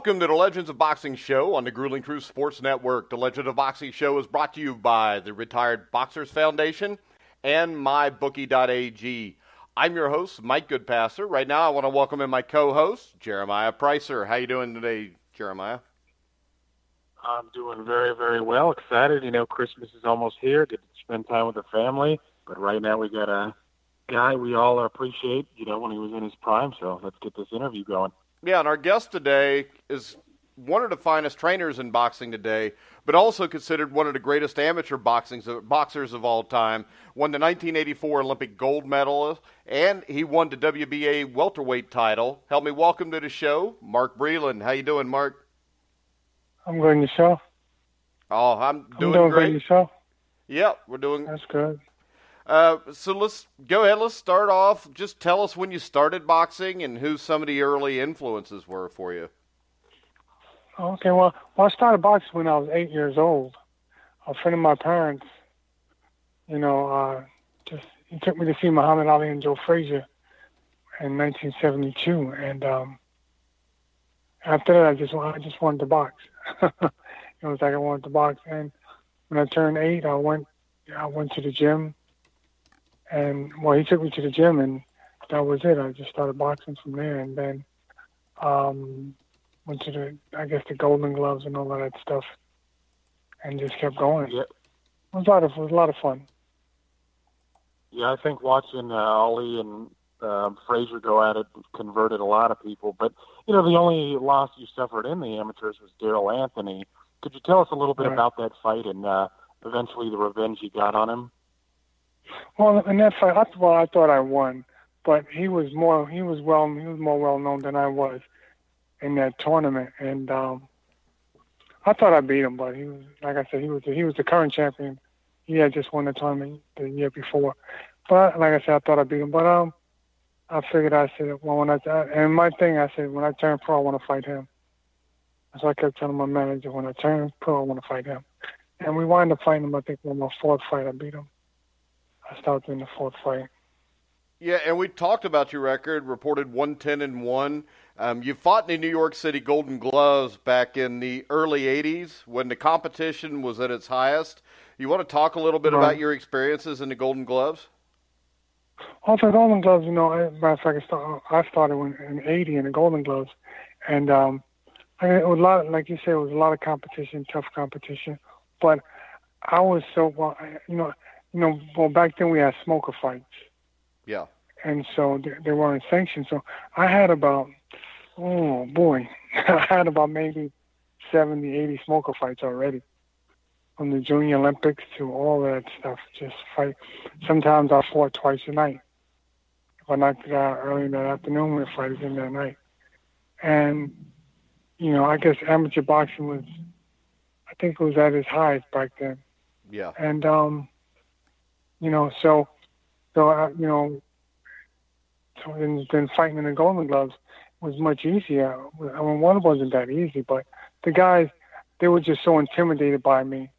Welcome to the Legends of Boxing show on the Grueling Truth Sports Network. The Legend of Boxing show is brought to you by the Retired Boxers Foundation and MyBookie.ag. I'm your host, Mike Goodpaster. Right now, I want to welcome in my co-host, Jeremiah Preisser. How you doing today, Jeremiah? I'm doing very, very well. Excited. You know, Christmas is almost here. Get to spend time with the family. But right now we got a guy we all appreciate, you know, when he was in his prime. So let's get this interview going. Yeah, and our guest today is one of the finest trainers in boxing today, but also considered one of the greatest amateur boxers of all time. Won the 1984 Olympic gold medal, and he won the WBA welterweight title. Help me welcome to the show, Mark Breland. How you doing, Mark? I'm good, yourself? Oh, I'm doing great. Good, yourself? Yeah, we're doing. That's good. So let's go ahead. Let's start off. Just tell us when you started boxing and who some of the early influences were for you. Okay, well, I started boxing when I was 8 years old. A friend of my parents, you know, he took me to see Muhammad Ali and Joe Frazier in 1972, and after that, I just wanted to box. It was like I wanted to box, and when I turned 8, I went to the gym, and well, he took me to the gym, and that was it. I just started boxing from there, and then went to the Golden Gloves and all of that stuff, and just kept going. Yeah. It was a lot of fun. Yeah, I think watching Ali and Frazier go at it converted a lot of people. But, you know, the only loss you suffered in the amateurs was Daryl Anthony. Could you tell us a little bit about that fight and eventually the revenge you got on him? Well, in that fight, I thought I won, but he was more well known than I was in that tournament, and I thought I beat him. But he was, like I said, he was the current champion. He had just won the tournament the year before. But like I said, I thought I beat him. But I figured, I said, well, when I turn pro, I want to fight him. So I kept telling my manager, when I turn pro, I want to fight him. And we wound up fighting him. I think on my fourth fight, I beat him. I started in the fourth fight. Yeah, and we talked about your record, reported 110-1. You fought in the New York City Golden Gloves back in the early 80s when the competition was at its highest. You want to talk a little bit about your experiences in the Golden Gloves? Well, the Golden Gloves, you know, as a matter of fact, I started in 80 in the Golden Gloves. And it was a lot, like you said, it was a lot of competition, tough competition. But I was back then we had smoker fights. Yeah. And so they weren't sanctioned. So I had about, I had about maybe 70, 80 smoker fights already. From the Junior Olympics to all that stuff, just fight. Sometimes I fought twice a night. If I knocked it out early in the afternoon, we'd fight again that night. And, you know, I guess amateur boxing was, I think it was at its highest back then. Yeah. And, so then fighting in the Golden Gloves was much easier. I mean, one wasn't that easy, but the guys, they were just so intimidated by me.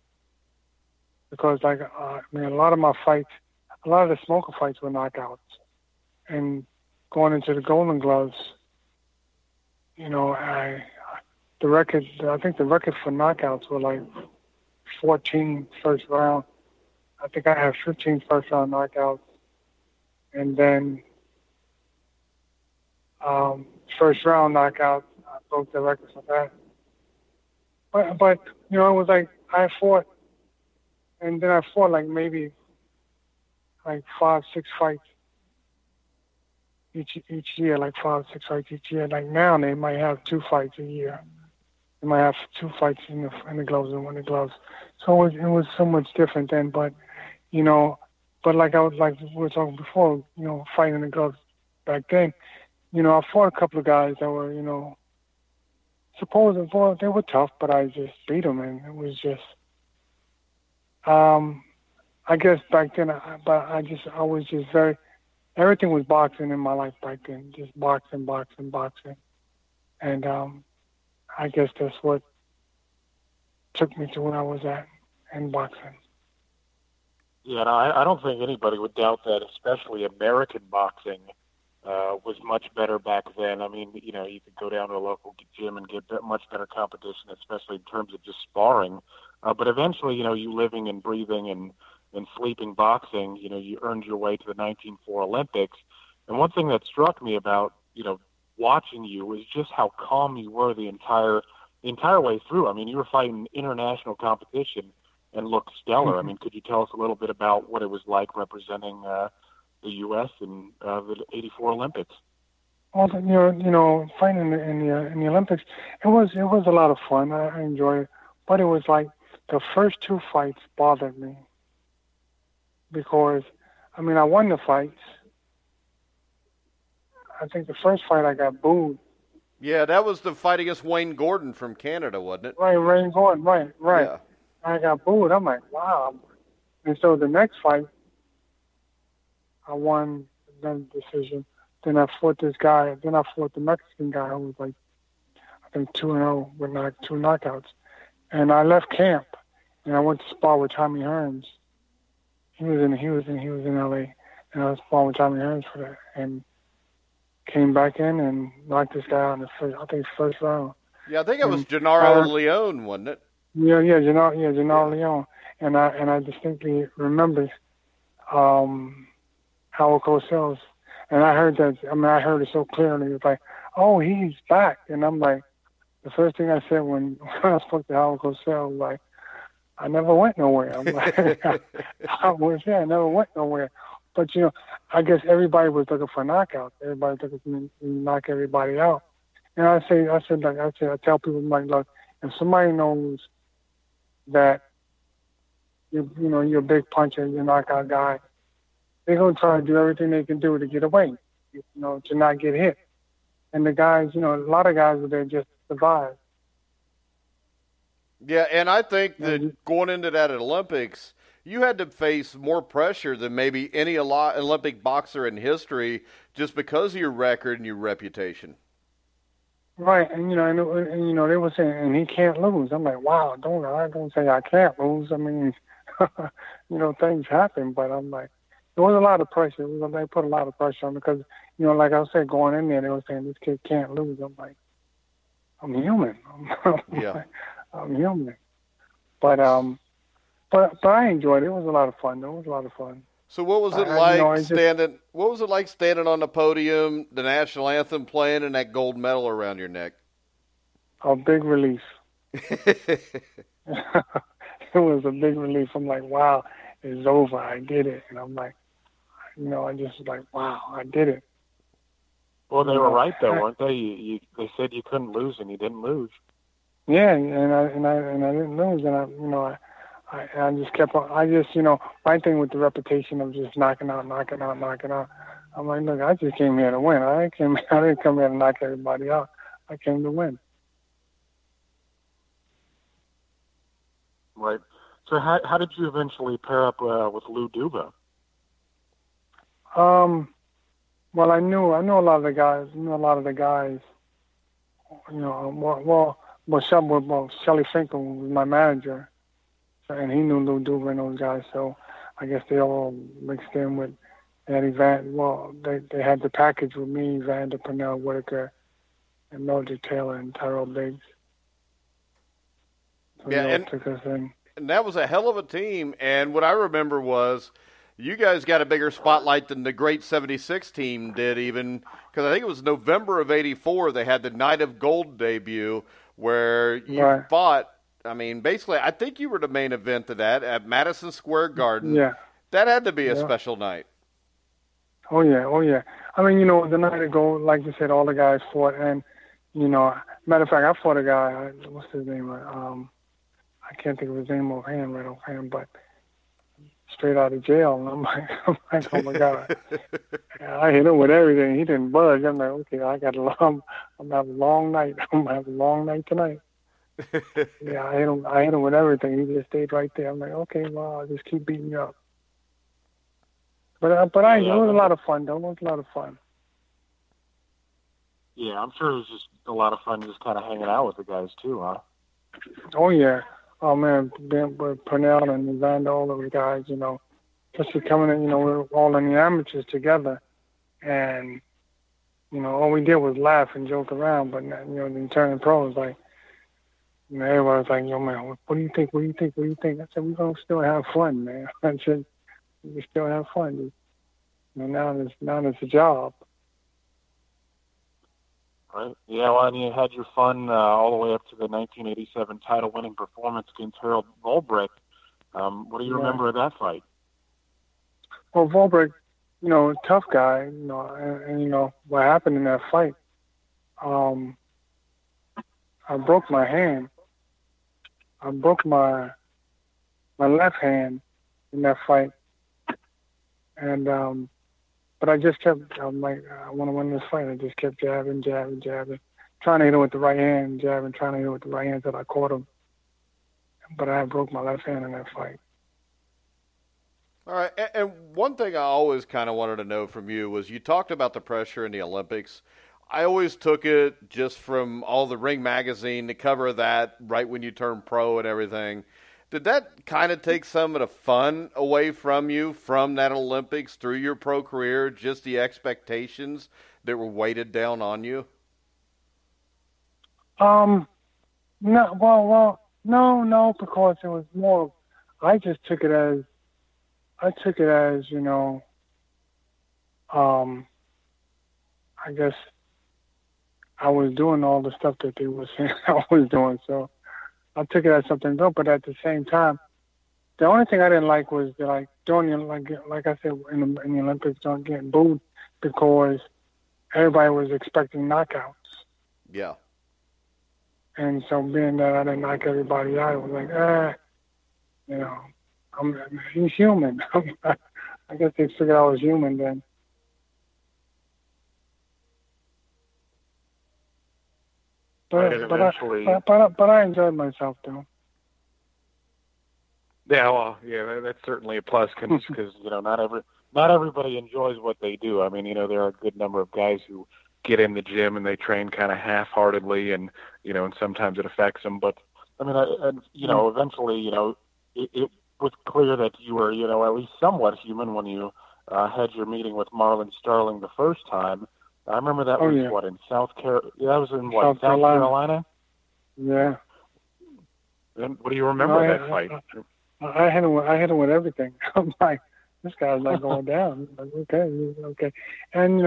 Because, a lot of my fights, a lot of the smoker fights were knockouts. And going into the Golden Gloves, you know, I think the record for knockouts were like 14 first round. I think I have 15 first round knockouts. And then first round knockouts, I broke the record for that. But you know, it was like I fought, and then I fought maybe 5-6 fights each year, 5-6 fights each year. Like now, they might have 2 fights a year. They might have 2 fights in the gloves and 1 in the gloves. So it was so much different then. But you know, like we were talking before, you know, fighting in the gloves back then. You know, I fought a couple of guys that were, you know, they were tough, but I just beat them, and it was just. I guess back then, I was just everything was boxing in my life back then, just boxing. And I guess that's what took me to where I was at in boxing. Yeah, no, I don't think anybody would doubt that, especially American boxing was much better back then. I mean, you know, you could go down to a local gym and get much better competition, especially in terms of just sparring. But eventually, you know, you living and breathing and sleeping boxing, you know, you earned your way to the 1904 Olympics. And one thing that struck me about, you know, watching you was just how calm you were the entire way through. I mean, you were fighting international competition and looked stellar. I mean, could you tell us a little bit about what it was like representing the U.S. in the '84 Olympics? Well, you know, fighting in the Olympics, it was a lot of fun. I enjoyed it, but it was like the first two fights bothered me because, I mean, I won the fights. I think the first fight I got booed. Yeah, that was the fight against Wayne Gordon from Canada, wasn't it? Right, Wayne Gordon, right. Yeah. I got booed. I'm like, wow. And so the next fight, I won the decision. Then I fought this guy. Then I fought the Mexican guy who was like, I think 2-0 with two knockouts. And I left camp and I went to spar with Tommy Hearns. He was in LA, and I was sparring with Tommy Hearns for that. And came back in and knocked this guy out in the first round. Yeah, I think it was Gennaro Leone, wasn't it? Gennaro Leone. And I distinctly remember Howard Cosell's. And I heard that, I mean, I heard it so clearly. It was like, oh, he's back. And I'm like, the first thing I said when I spoke to Howard Cosell was like, I never went nowhere. I'm like, I never went nowhere. But, you know, I guess everybody was looking for knockouts. Everybody was looking to knock everybody out. And I tell people, like, look, if somebody knows that you're a big puncher, you're a knockout guy, they're going to try to do everything they can do to get away, you know, to not get hit. And the guys, you know, a lot of guys were there just to survive. Yeah, and I think that going into that Olympics, you had to face more pressure than maybe any Olympic boxer in history just because of your record and your reputation. Right, and you know, they were saying, and he can't lose. I'm like, wow, I don't say I can't lose. I mean, you know, things happen, but I'm like, there was a lot of pressure. They put a lot of pressure on me because, you know, like I said, going in there, they were saying this kid can't lose. I'm like, I'm human. I'm human. But I enjoyed it. It was a lot of fun. So what was it like standing? What was it like standing on the podium, the national anthem playing, and that gold medal around your neck? A big relief. It was a big relief. I'm like, wow, it's over. I did it. And I'm like, you know, I just was like, wow, I did it. Well, they were right though, weren't they? They said you couldn't lose, and you didn't lose. Yeah, and I didn't lose, and I just kept on. I just, you know, my thing with the reputation of just knocking out. I'm like, look, I just came here to win. I didn't come here to knock everybody out. I came to win. Right. So how did you eventually pair up with Lou Duva? Well, I knew a lot of the guys. You know, Shelly Finkel was my manager, and he knew Lou Duva and those guys. So I guess they all mixed in with Eddie Van. Well, they had the package with me, Vander Purnell Whitaker, and Mildred Taylor and Tyrell Biggs. So and took us in. And that was a hell of a team. And what I remember was you guys got a bigger spotlight than the great 76 team did, even because I think it was November of '84 they had the Night of Gold debut where you fought. I mean, basically, I think you were the main event of that at Madison Square Garden. Yeah. That had to be a special night. Oh, yeah. I mean, you know, the Night of Gold, like you said, all the guys fought. And, you know, matter of fact, I fought a guy, what's his name? I can't think of his name offhand, but straight out of jail. And I'm like, oh, my God. I hit him with everything. He didn't budge. I'm like, okay, I'm going to have a long night. I'm going to have a long night tonight. Yeah, I hit him with everything. He just stayed right there. I'm like, okay, well, I'll just keep beating you up. But it was a lot of fun, though. It was a lot of fun. Yeah, I'm sure it was just a lot of fun just kind of hanging out with the guys, too, huh? Oh, yeah. Oh, man, with Purnell and Evander, all of the guys, you know, especially coming in, you know, we're all in the amateurs together. And, all we did was laugh and joke around, but then turning pro was like, everybody was like, yo, man, what do you think? What do you think? What do you think? I said, we're going to still have fun, man. I said, we still have fun. Now it's a job. Right. Yeah, well, and you had your fun all the way up to the 1987 title-winning performance against Harold Volbrecht. What do you remember of that fight? Well, Volbrecht, tough guy, and what happened in that fight, I broke my hand. I broke my left hand in that fight. And but I just kept, I'm like, I want to win this fight. I just kept jabbing, trying to hit him with the right hand, trying to hit him with the right hand until I caught him. But I broke my left hand in that fight. All right, and one thing I always kind of wanted to know from you was you talked about the pressure in the Olympics. I always took it just from all the Ring magazine, the cover of that right when you turned pro and everything. Did that kind of take some of the fun away from you from that Olympics through your pro career, just the expectations that were weighted down on you? No, because it was more, I took it as, I guess I was doing all the stuff that they were saying I was doing, so I took it as something good. But at the same time, the only thing I didn't like was that, like I said in the Olympics, don't get booed because everybody was expecting knockouts. Yeah. And so being that I didn't knock everybody out, it was like, he's human. I guess they figured I was human then. But I enjoyed myself though. Yeah, well, yeah, that's certainly a plus because not everybody enjoys what they do. I mean, there are a good number of guys who get in the gym and they train kind of half-heartedly, and and sometimes it affects them. But I mean, eventually, it was clear that you were, at least somewhat human when you had your meeting with Marlon Sterling the first time. I remember that was in South Carolina. That was in South Carolina. Yeah. And what do you remember of that fight? I hit him with everything. I'm like, this guy's not going down. I'm like, okay. And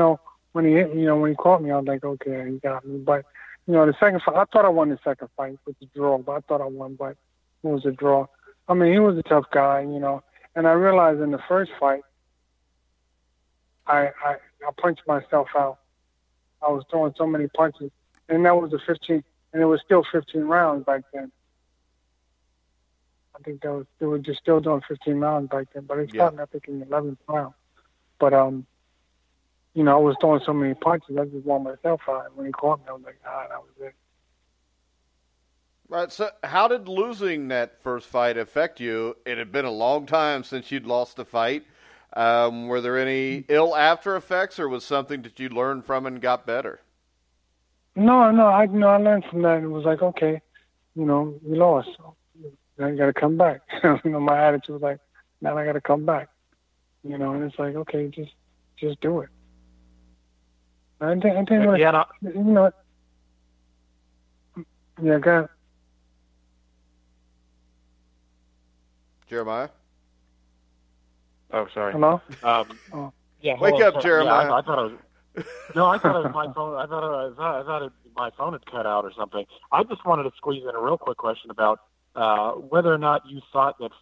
when he caught me, I was like, okay, he got me. But the second fight, I thought I won the second fight with the draw, but I thought I won, but it was a draw. I mean, he was a tough guy, and I realized in the first fight, I punched myself out. I was throwing so many punches, and that was and it was still 15 rounds back then. I think they were just still doing 15 rounds back then, but it started, I think, in the 11th round. But, I was throwing so many punches, I just won myself out. When he caught me, I was like, that was it. Right, so how did losing that first fight affect you? It had been a long time since you'd lost a fight. Were there any ill after effects, or was something that you learned from and got better? No, I learned from that. It was like, okay, we lost. So I got to come back. My attitude was like, now I got to come back. And it's like, okay, just do it. I think go ahead. Jeremiah? Oh, sorry. Hello? Yeah. Wake up, Jeremiah. Yeah, I thought it was. No, I thought it was my phone. I thought my phone had cut out or something. I just wanted to squeeze in a real quick question about whether or not you thought that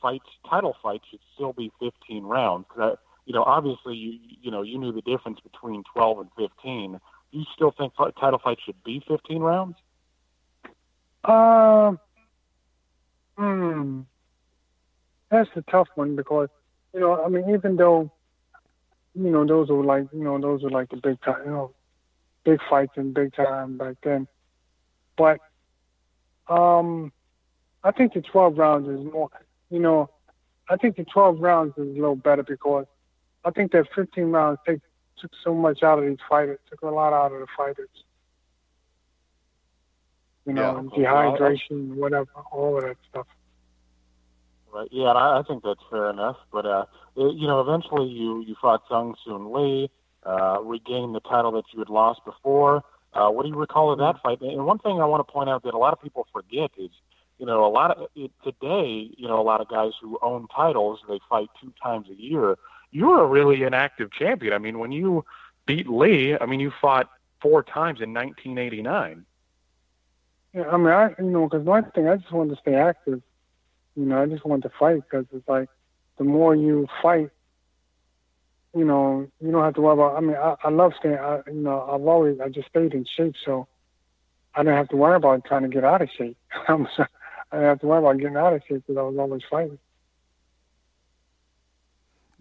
title fights should still be 15 rounds. Because obviously you knew the difference between 12 and 15. Do you still think title fights should be 15 rounds? That's a tough one because even though those were like the big time, big fights and big time back then, but I think the 12 rounds is more. I think the 12 rounds is a little better because I think that 15 rounds took so much out of these fighters, took a lot out of the fighters. Dehydration, whatever, all of that stuff. Right. Yeah, I think that's fair enough. But eventually you fought Sung Soon Lee. regain the title that you had lost before. What do you recall of that fight? And one thing I want to point out that a lot of people forget is, today, a lot of guys who own titles, they fight 2 times a year. You're a really an active champion. I mean, when you beat Lee, you fought 4 times in 1989. Yeah, because one thing, I just wanted to stay active. I just wanted to fight because it's like the more you fight, you don't have to worry about. I love staying. I just stayed in shape, so I didn't have to worry about trying to get out of shape. I didn't have to worry about getting out of shape because I was always fighting.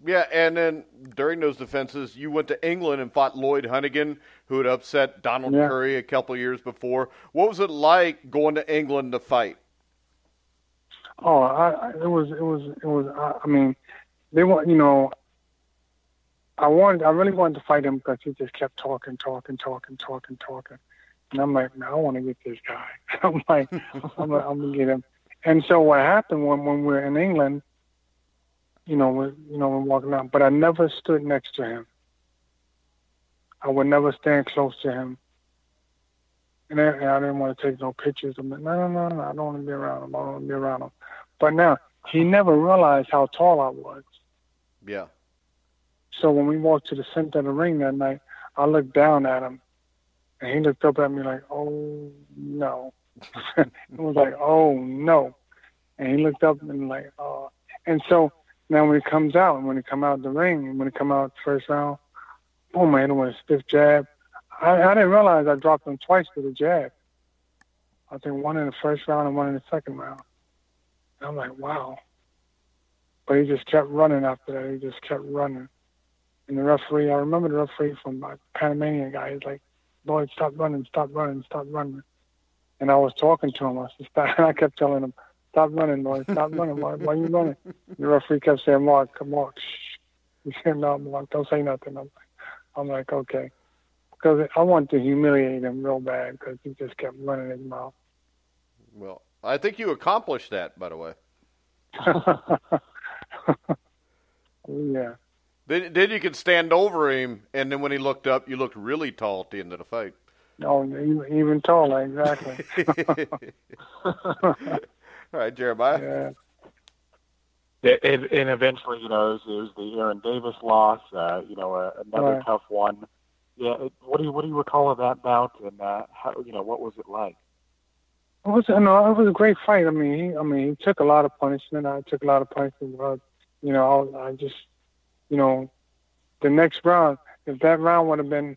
Yeah, and then during those defenses, you went to England and fought Lloyd Hunnigan, who had upset Donald Curry a couple of years before. What was it like going to England to fight? Oh, it was. They want. I really wanted to fight him because he just kept talking, and I'm like, man, I want to get this guy. I'm like, I'm gonna get him. And so what happened when we were in England? We're walking out, but I never stood next to him. I would never stand close to him. And I didn't want to take no pictures. I'm like, no, I don't want to be around him. But now, he never realized how tall I was. Yeah. So when we walked to the center of the ring that night, I looked down at him, and he looked up at me like, oh, no. It was like, oh, no. And he looked up and like, oh. And so, now when he come out the ring, when he come out first round, boom, man, it was a stiff jab. I didn't realize I dropped him twice with a jab. I think one in the first round and one in the second round. And I'm like, wow. But he just kept running after that. He just kept running. And the referee, I remember the referee from my Panamanian guy, he's like, Lloyd, stop running. And I was talking to him. I kept telling him, stop running, Lloyd. Stop running. Why are you running? The referee kept saying, Mark, shh. He said, no, Mark, don't say nothing. I'm like, okay. Because I wanted to humiliate him real bad because he just kept running his mouth. Well, I think you accomplished that, by the way. Yeah. Then you could stand over him, and then when he looked up, you looked really tall at the end of the fight. Oh, even taller, exactly. All right, Jeremiah. Yeah. And eventually, it was the Aaron Davis loss. Another tough one. Yeah. What do you recall of that bout? And what was it like? It was a great fight. He took a lot of punishment. I took a lot of punishment. I just, the next round, if that round would have been,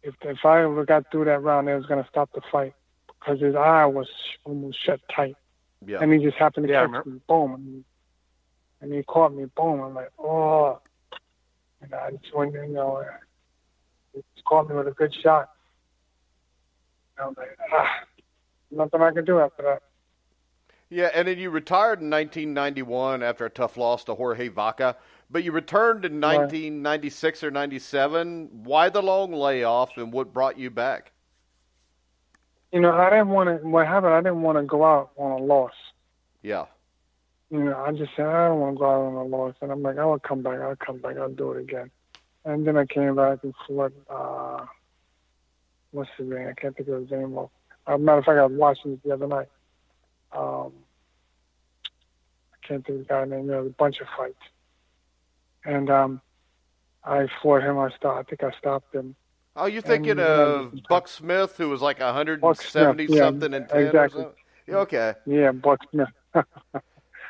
if I ever got through that round, it was going to stop the fight because his eye was almost shut tight. Yeah. And he just happened to catch me, boom, and he caught me, boom. I'm like, oh, and I just went, he just caught me with a good shot. And I was like, nothing I could do after that. Yeah, and then you retired in 1991 after a tough loss to Jorge Vaca, but you returned in 1996 or 97. Why the long layoff, and what brought you back? I didn't want to. What happened? I didn't want to go out on a loss. Yeah. I just said I don't want to go out on a loss, and I'm like, I will come back. I'll do it again. And then I came back and fought. What's his name? I can't think of his name. Matter of fact, I was watching it the other night. I can't think of the guy's name. There was a bunch of fights, and I fought him. I think I stopped him. Oh, you thinking of Buck Smith, who was like 170-something and 10 exactly. or something? Yeah, okay. Yeah, Buck Smith.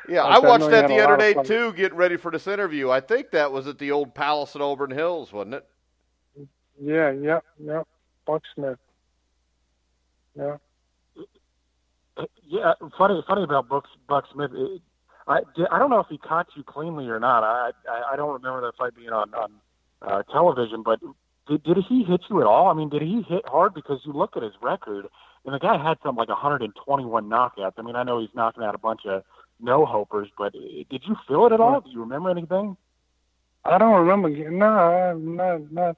Yeah, I watched that the other day, too, getting ready for this interview. I think that was at the old Palace at Auburn Hills, wasn't it? Yeah, Buck Smith. Yeah. Yeah, funny about Buck Smith. I don't know if he caught you cleanly or not. I don't remember that fight being on television, but did he hit you at all? Did he hit hard? Because you look at his record, and the guy had something like 121 knockouts. I know he's knocking out a bunch of no-hopers, but did you feel it at all? Do you remember anything? I don't remember. No, not.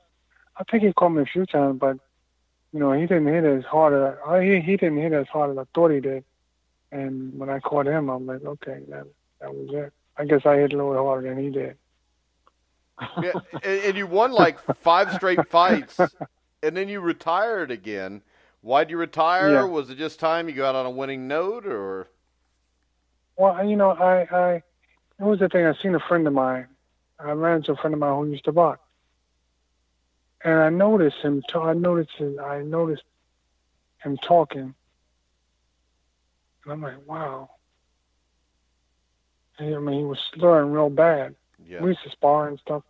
I think he caught me a few times, but he didn't hit as hard as he didn't hit as hard as I thought he did. And when I caught him, I'm like, okay, that was it. I guess I hit a little harder than he did. Yeah, and you won like 5 straight fights, and then you retired again. Why'd you retire? Yeah. Was it just time you got on a winning note, or? Well, it was the thing. I seen a friend of mine. I ran into a friend of mine who used to box, and I noticed him. I noticed him talking, and I'm like, wow. And, I mean, he was slurring real bad. Yeah. We used to spar and stuff.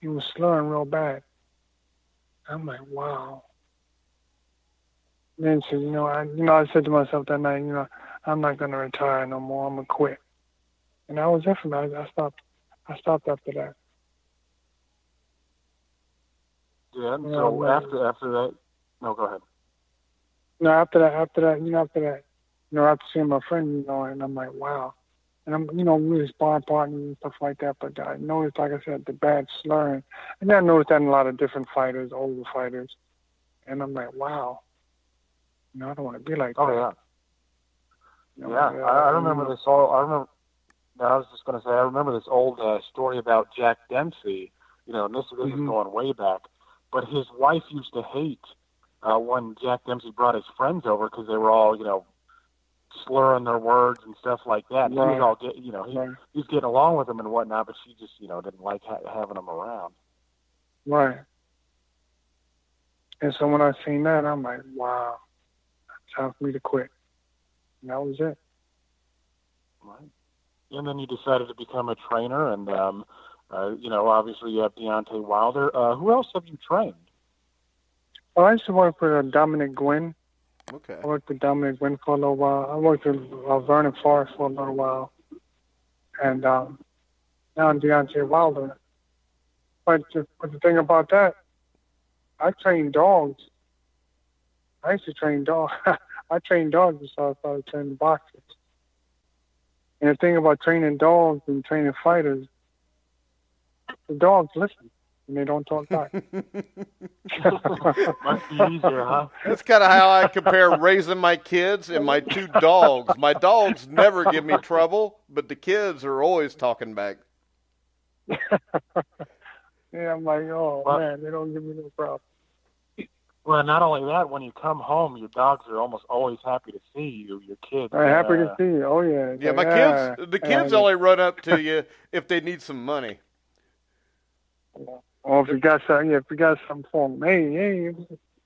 He was slurring real bad. I'm like, wow. Then so I said to myself that night, I'm not gonna retire no more. I'm gonna quit. And that was it for me. I stopped. I stopped after that. Yeah. And so after that, no, go ahead. No, after that, after seeing my friend, and I'm like, wow. And I'm, we was sparring partners and stuff like that. But I noticed, like I said, the bad slurring. And I noticed that in a lot of different fighters, older fighters. And I'm like, wow. I don't want to be like that. Oh yeah. I remember this all. I was just going to say, I remember this old story about Jack Dempsey. And this is going way back. But his wife used to hate when Jack Dempsey brought his friends over because they were all, slurring their words and stuff like that. He was all he was getting along with them and whatnot, but she just, didn't like having them around. Right. And so when I seen that, I'm like, wow, time for me to quit. And that was it. Right. And then you decided to become a trainer, and obviously you have Deontay Wilder. Who else have you trained? Well, I used to work with Dominic Gwynn. Okay. I worked with Dominic Gwynn for a little while. I worked with Vernon Forrest for a little while. And now I'm Deontay Wilder. But the thing about that, I train dogs. I used to train dogs. I trained dogs before I started training boxers. And the thing about training dogs and training fighters, the dogs listen and they don't talk back. Must be easier, huh? That's kind of how I compare raising my kids and my 2 dogs. My dogs never give me trouble, but the kids are always talking back. Yeah, I'm like, man, they don't give me no problem. Well, not only that, when you come home, your dogs are almost always happy to see you, your kids. I'm happy to see you. Oh, yeah. Yeah, my kids, the kids only run up to you if they need some money. Or if you got something for them, hey.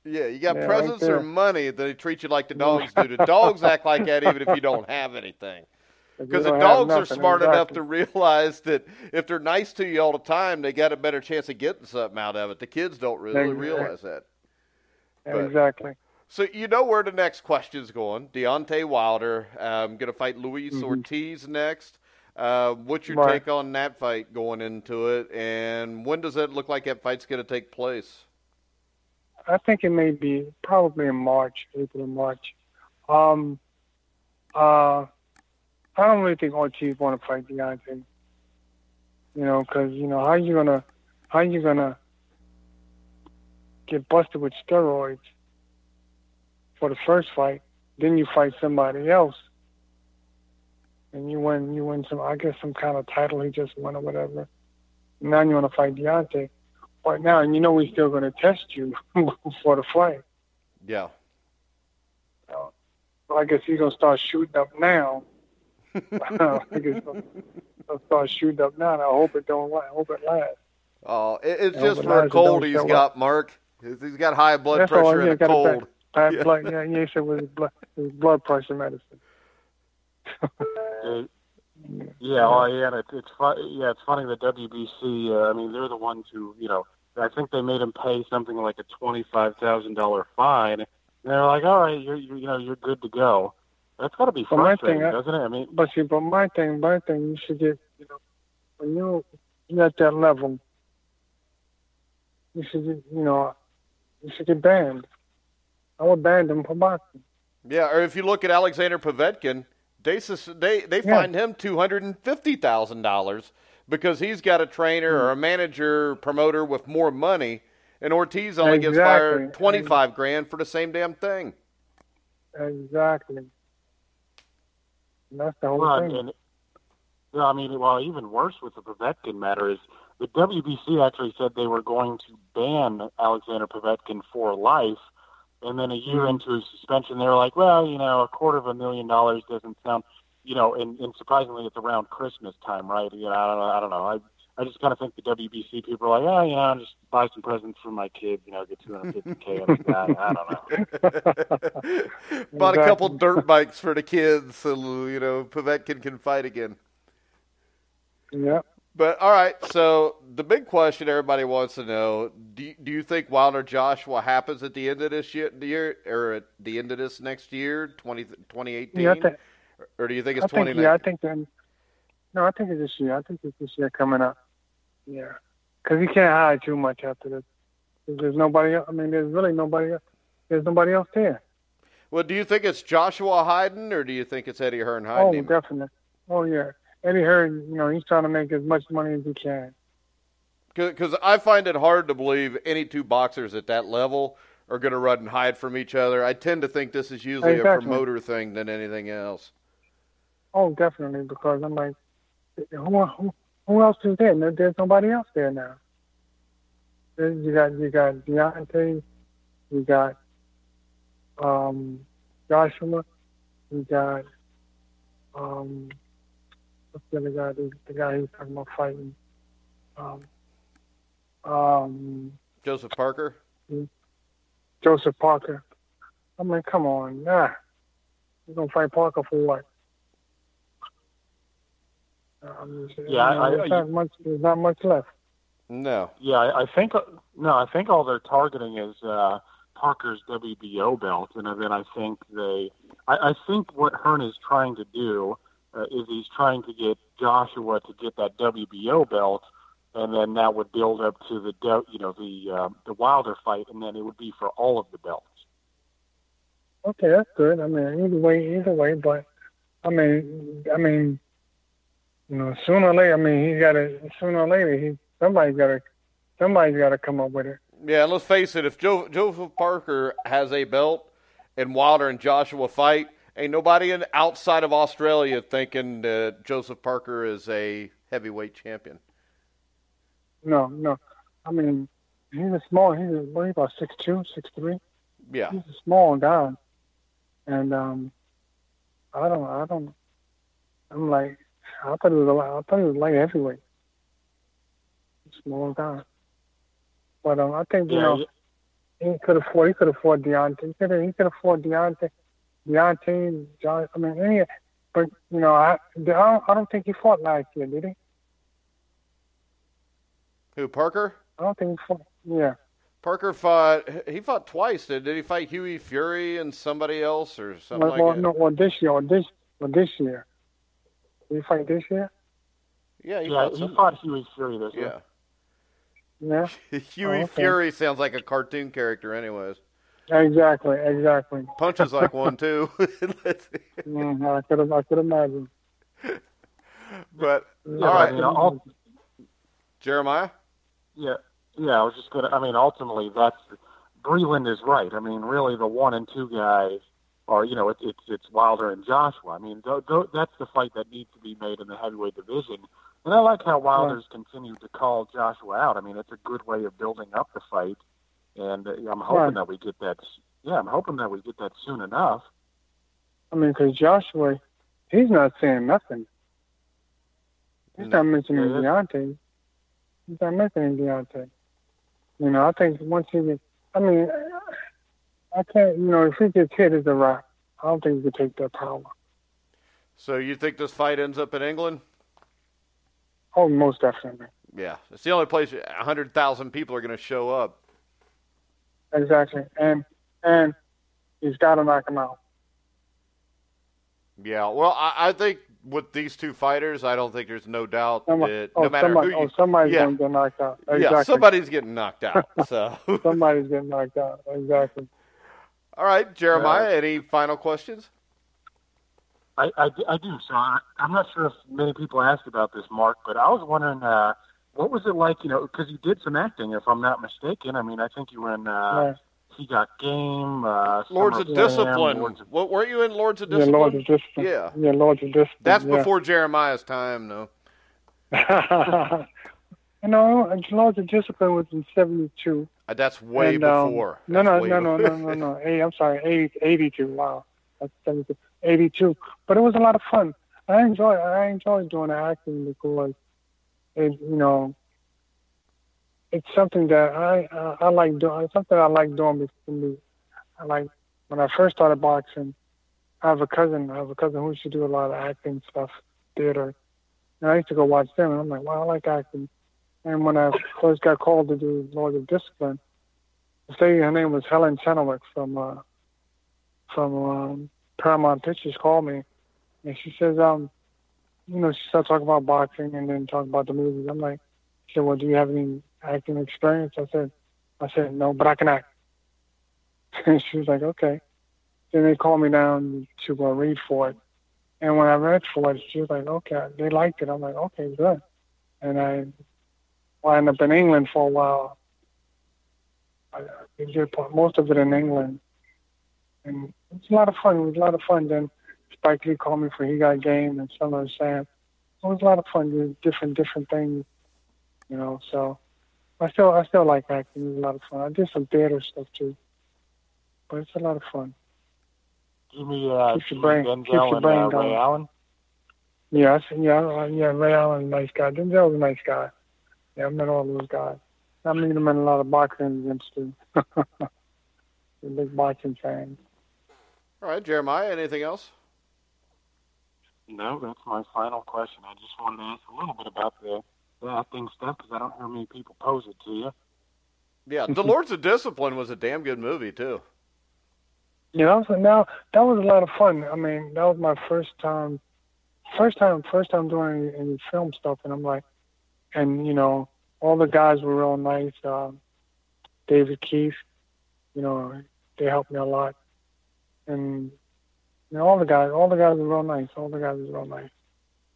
Yeah, you got presents or money, they treat you like the dogs do. The dogs act like that even if you don't have anything. Because the dogs are smart enough to realize that if they're nice to you all the time, they got a better chance of getting something out of it. The kids don't really realize that. But, exactly. So you know where the next question's going. Deontay Wilder going to fight Luis Ortiz next. What's your take on that fight going into it, and when does it look like that fight's going to take place? I think it may be probably in March, April and March. I don't really think Ortiz want to fight Deontay. Because how you gonna get busted with steroids for the first fight, then you fight somebody else, and you win some kind of title he just won or whatever. Now you want to fight Deontay. But now, he's still going to test you before the fight. Yeah. So I guess he's going to start shooting up now. I guess he'll start shooting up now, and I hope it lasts. Oh, it's just for a cold he's got, Mark. He's got high blood pressure and a cold. He said it was his blood pressure medicine. It's funny the WBC. I mean, they're the ones who, I think they made him pay something like a $25,000 fine. And they're like, all right, you're good to go. That's got to be frustrating, doesn't it? I mean, but my thing, you should get, when you're at that level, you should get banned. I would ban him for boxing. Yeah, or if you look at Alexander Povetkin, they fined him $250,000 because he's got a trainer or a manager promoter with more money, and Ortiz only gets fired $25,000 for the same damn thing. Exactly. And that's the whole thing. Even worse with the Povetkin matter is the WBC actually said they were going to ban Alexander Povetkin for life. And then a year into his suspension, they were like, well, $250,000 doesn't sound, and surprisingly, it's around Christmas time, right? I don't know. I just kind of think the WBC people are like, I'll just buy some presents for my kids, get $250K on the guy. I don't know. Bought a couple dirt bikes for the kids so, Povetkin can fight again. Yeah. But, all right, so the big question everybody wants to know, do you think Wilder-Joshua happens at the end of this year or at the end of this next year, 2018? Yeah, or do you think it's 2019? I think it's this year. I think it's this year coming up. Yeah. Because you can't hide too much after this. There's nobody else. I mean, there's really nobody else. There's nobody else there. Well, do you think it's Joshua hiding or do you think it's Eddie Hearn hiding him? Oh, definitely. Oh, yeah. Eddie Hearn, he's trying to make as much money as he can. Because I find it hard to believe any two boxers at that level are going to run and hide from each other. I tend to think this is usually a promoter thing than anything else. Oh, definitely, because I'm like, who else is there? There's nobody else there now. You got Deontay, you got Joshua, you got what's the other guy? The guy who's talking about fighting. Joseph Parker? Joseph Parker. I mean, come on. You're going to fight Parker for what? There's not much left. No. Yeah, I think all they're targeting is Parker's WBO belt, and then I think I think what Hearn is trying to do is he's trying to get Joshua to get that WBO belt, and then that would build up to the Wilder fight, and then it would be for all of the belts. Okay, that's good. I mean, either way, but I mean, sooner or later, somebody's got to come up with it. Yeah, let's face it. If Joseph Parker has a belt and Wilder and Joshua fight, ain't nobody outside of Australia thinking that Joseph Parker is a heavyweight champion. No. I mean, he's small. He's about 6'2", 6'3". Yeah. He's a small guy. And I don't. I'm like, I thought he was light heavyweight. Small guy. But I think he could afford Deontay. He could afford Deontay, John. I mean, but I don't think he fought last year, did he? Who, Parker? I don't think he fought. Yeah. Parker fought twice. Did he fight Huey Fury and somebody else or something like that? No, or this year. Did he fight this year? Yeah, he fought Huey Fury this year. Yeah. Huey Fury sounds like a cartoon character anyways. Exactly. Punches like one too. I could imagine. But all right. Jeremiah? Yeah, I was just ultimately Breland is right. I mean, really the 1 and 2 guys are, it's Wilder and Joshua. I mean, that's the fight that needs to be made in the heavyweight division. And I like how Wilder's continued to call Joshua out. I mean, it's a good way of building up the fight. And I'm hoping that we get that. Yeah, I'm hoping that we get that soon enough. I mean, because Joshua, he's not saying nothing. He's not mentioning Deontay. He's not mentioning Deontay. I think once he gets, I can't, if he gets hit as a rock, I don't think he could take that power. So you think this fight ends up in England? Oh, most definitely. Yeah, it's the only place 100,000 people are going to show up. Exactly, and he's got to knock him out. Yeah, well, I think with these two fighters, I don't think there's no doubt that no matter who somebody's going to get knocked out. Exactly. Yeah, somebody's getting knocked out. So somebody's getting knocked out. Exactly. All right, Jeremiah, any final questions? I do. So I'm not sure if many people asked about this, Mark, but I was wondering what was it like, because you did some acting, if I'm not mistaken. I mean, I think you were in He Got Game, Lords of Discipline. What were you in Lords of Discipline? Yeah, Lords of Discipline. Yeah, Lords of Discipline. That's before Jeremiah's time, though. You know, Laws of Discipline was in '72. That's way And before. no, That's no, way no, no, no, no, no. Hey, I'm sorry, 82. Wow, that's 72. 82. But it was a lot of fun. I enjoy doing the acting because it's something that I like doing. It's something I like doing for me. I like when I first started boxing. I have a cousin who used to do a lot of acting stuff, theater. And I used to go watch them, and I'm like, wow, I like acting. And when I first got called to do Laws of Discipline, her name was Helen Chenoweth from Paramount Pictures called me, and she says, she started talking about boxing and then talking about the movies. I'm like, she said, well, do you have any acting experience? I said, no, but I can act. And she was like, okay. Then they called me down to read for it. And when I read for it, she was like, okay, they liked it. I'm like, okay, good. And I wound up in England for a while. I did most of it in England. And it's a lot of fun. It was a lot of fun. Then Spike Lee called me for He Got Game and Son of Sam. It was a lot of fun. Doing different things, So I still like acting. It was a lot of fun. I did some theater stuff too, but it's a lot of fun. Jimmy Keeps your brain and going. Ray Allen. Yeah, Ray Allen, nice guy. Denzel was a nice guy. Yeah, I met all those guys. I meet him in a lot of boxing events too. They're big boxing fans. All right, Jeremiah, anything else? No, that's my final question. I just wanted to ask a little bit about the acting stuff because I don't hear many people pose it to you. Yeah, The Lords of Discipline was a damn good movie too. That was a lot of fun. I mean, that was my first time doing any film stuff, and I'm like, and all the guys were real nice. David Keith, they helped me a lot, and all the guys were real nice.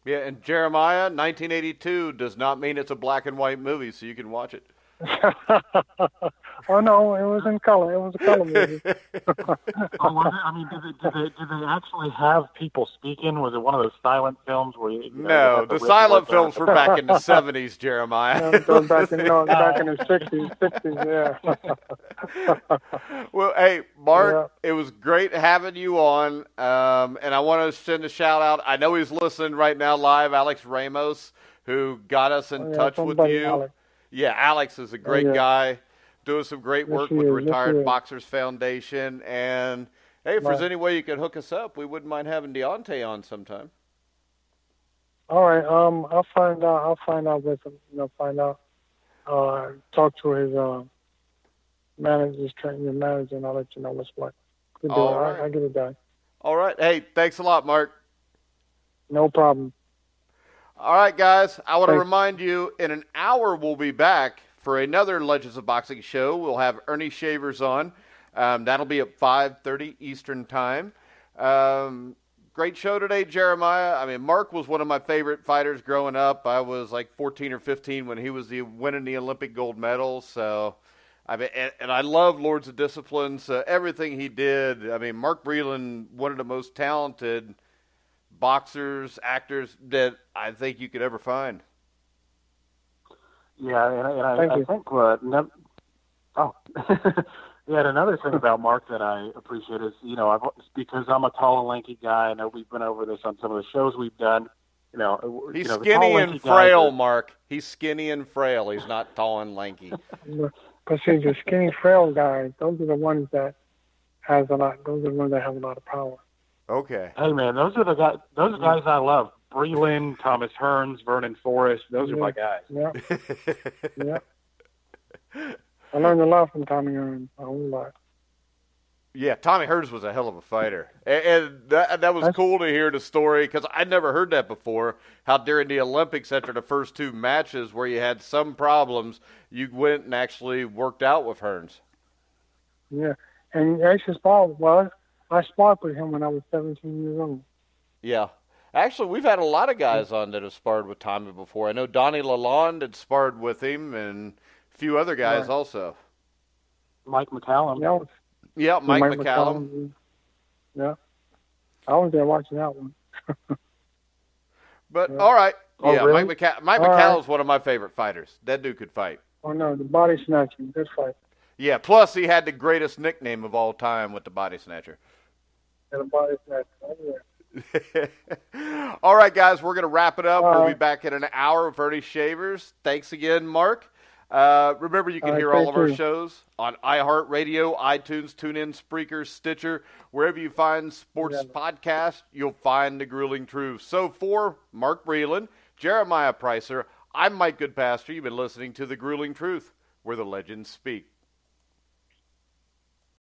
Yeah, and Jeremiah, 1982 does not mean it's a black and white movie, so you can watch it. Oh no, it was in color. It was a color movie. Oh, was it? I mean, did they actually have people speaking? Was it one of those silent films where No, the silent films were back in the 70s, Jeremiah. Back in the 60s, yeah. Well, hey, Mark, It was great having you on, and I want to send a shout out. I know he's listening right now live, Alex Ramos, who got us in touch with you. Alex. Yeah, Alex is a great guy, doing some great work with the Retired Boxers Foundation. And, hey, if there's any way you could hook us up, we wouldn't mind having Deontay on sometime. All right, I'll find out with him, talk to his manager, and I'll let you know what's what. All right. I'll get it done. All right. Hey, thanks a lot, Mark. No problem. All right, guys, I want to remind you, in an hour we'll be back for another Legends of Boxing show. We'll have Ernie Shavers on. That'll be at 5:30 Eastern Time. Great show today, Jeremiah. I mean, Mark was one of my favorite fighters growing up. I was like 14 or 15 when he was winning the Olympic gold medal. So, I mean, and I love Lords of Discipline. So everything he did. I mean, Mark Breland, one of the most talented boxers, actors that I think you could ever find. Yeah, and I think yeah, and another thing about Mark that I appreciate is, because I'm a tall and lanky guy. I know we've been over this on some of the shows we've done. He's skinny and frail, Mark. He's skinny and frail. He's not tall and lanky. But see, the skinny, frail guys, those are the ones that have a lot of power. Okay. Hey man, those are guys I love. Breland, Thomas Hearns, Vernon Forrest. Those are my guys. Yeah. Yeah. I learned a lot from Tommy Hearns. A whole lot. Yeah, Tommy Hearns was a hell of a fighter, and that was cool to hear the story because I'd never heard that before. How during the Olympics, after the first two matches where you had some problems, you went and actually worked out with Hearns. Yeah, and actually I sparred with him when I was 17 years old. Yeah. Actually, we've had a lot of guys on that have sparred with Tommy before. I know Donnie Lalonde had sparred with him and a few other guys also. Mike McCallum. Yeah, Mike McCallum. Yeah. I was there watching that one. But, all right. Oh, Yeah, really? Mike All McCall right. is one of my favorite fighters. That dude could fight. Oh no, the body snatching, good fight. Yeah, plus he had the greatest nickname of all time with the Body Snatcher. And the body snatching. Oh, yeah. All right, guys, we're going to wrap it up. All We'll be right. back in an hour with Ernie Shavers. Thanks again, Mark. Remember, you can All right, hear all thank of our you. shows on iHeartRadio, iTunes, TuneIn, Spreaker, Stitcher. Wherever you find sports podcasts, you'll find The Grueling Truth. So for Mark Breland, Jeremiah Preisser, I'm Mike Goodpaster. You've been listening to The Grueling Truth, where the legends speak.